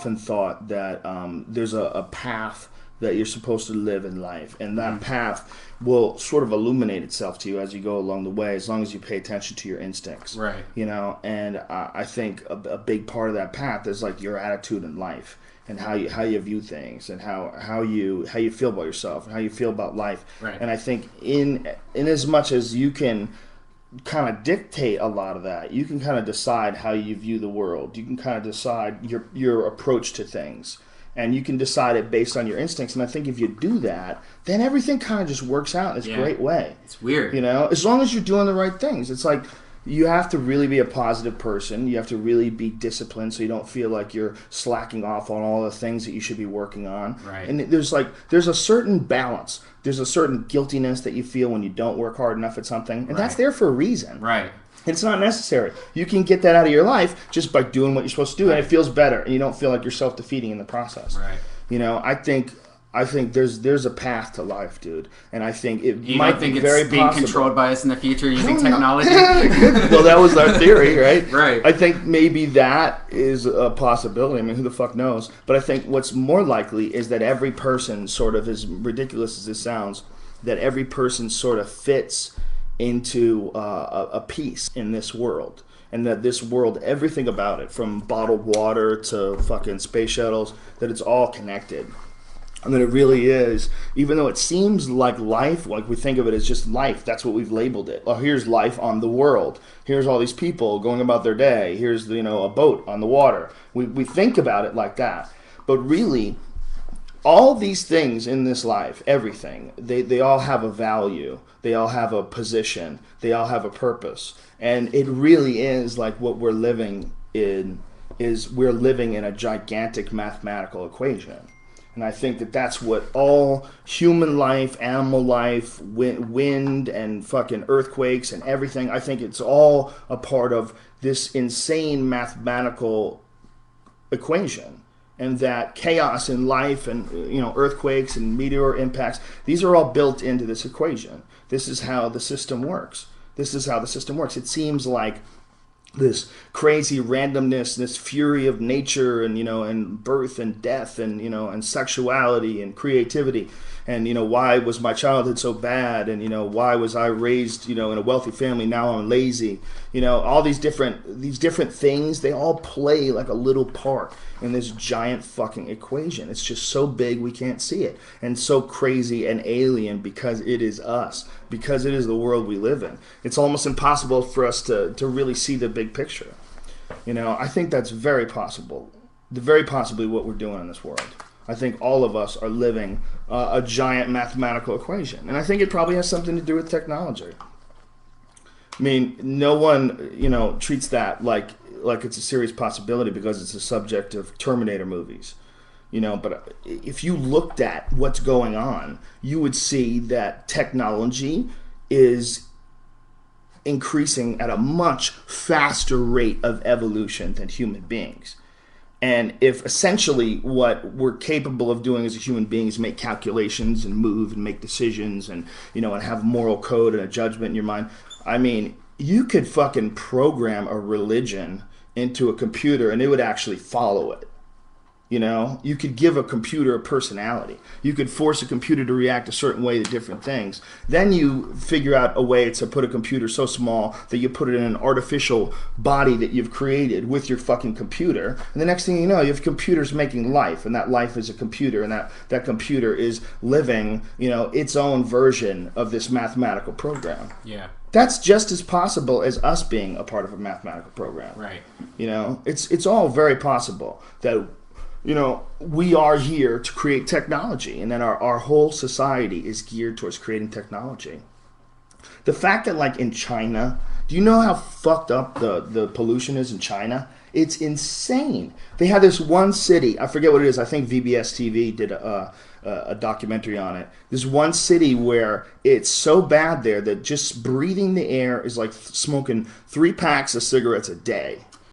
often thought that there's a path that you're supposed to live in life, and that path will sort of illuminate itself to you as you go along the way, as long as you pay attention to your instincts. Right. You know, and I think a big part of that path is like your attitude in life and how you view things and how you feel about yourself and how you feel about life. Right. And I think in as much as you can kind of dictate a lot of that, you can kind of decide how you view the world. You can kind of decide your approach to things. And you can decide it based on your instincts. And I think if you do that, then everything kind of just works out in this great way. It's weird. You know, as long as you're doing the right things. It's like you have to really be a positive person. You have to really be disciplined so you don't feel like you're slacking off on all the things that you should be working on. Right. And there's a certain balance. There's a certain guiltiness that you feel when you don't work hard enough at something. And that's there for a reason. Right. It's not necessary. You can get that out of your life just by doing what you're supposed to do, and it feels better, and you don't feel like you're self-defeating in the process. Right. You know, I think there's a path to life, dude, and I think You might don't think be it's very being possible. controlled by us in the future using I don't know. technology? Well, that was our theory, right? Right. I think maybe that is a possibility. I mean, who the fuck knows? But I think what's more likely is that every person, sort of as ridiculous as this sounds, that every person sort of fits into a piece in this world, and that this world, everything about it, from bottled water to fucking space shuttles, that it's all connected. And that it really is, even though it seems like life, like we think of it as just life, that's what we've labeled it. Oh, here's life on the world. Here's all these people going about their day. Here's, you know, a boat on the water. We think about it like that. But really, all these things in this life, everything, they all have a value. They all have a position. They all have a purpose. And it really is like what we're living in is we're living in a gigantic mathematical equation. And I think that that's what all human life, animal life, wind and fucking earthquakes and everything, I think it's all a part of this insane mathematical equation. And that chaos in life and, you know, earthquakes and meteor impacts, these are all built into this equation. This is how the system works. It seems like this crazy randomness, this fury of nature, and, you know, and birth and death, and, you know, and sexuality and creativity, and, you know, why was my childhood so bad, and, you know, why was I raised, you know, in a wealthy family, now I'm lazy, you know, all these different things, they all play like a little part in this giant fucking equation. It's just so big we can't see it, and so crazy and alien because it is us, because it is the world we live in. It's almost impossible for us to really see the big picture. You know, I think that's very possible. Very possibly what we're doing in this world. I think all of us are living a giant mathematical equation. And I think it probably has something to do with technology. I mean, no one, you know, treats that like it's a serious possibility because it's a subject of Terminator movies. You know, but if you looked at what's going on, you would see that technology is increasing at a much faster rate of evolution than human beings. And if essentially what we're capable of doing as a human being is make calculations and move and make decisions and, you know, and have moral code and a judgment in your mind, I mean, you could fucking program a religion into a computer and it would actually follow it. You know, you could give a computer a personality. You could force a computer to react a certain way to different things. Then you figure out a way to put a computer so small that you put it in an artificial body that you've created with your fucking computer. And the next thing you know, you have computers making life, and that life is a computer, and that computer is living, you know, its own version of this mathematical program. Yeah. That's just as possible as us being a part of a mathematical program. Right. You know, it's all very possible that, you know, we are here to create technology, and then our whole society is geared towards creating technology. The fact that, like, in China, do you know how fucked up the pollution is in China? It's insane. They have this one city, I forget what it is, I think VBS TV did a documentary on it. This one city where it's so bad there that just breathing the air is like smoking 3 packs of cigarettes a day.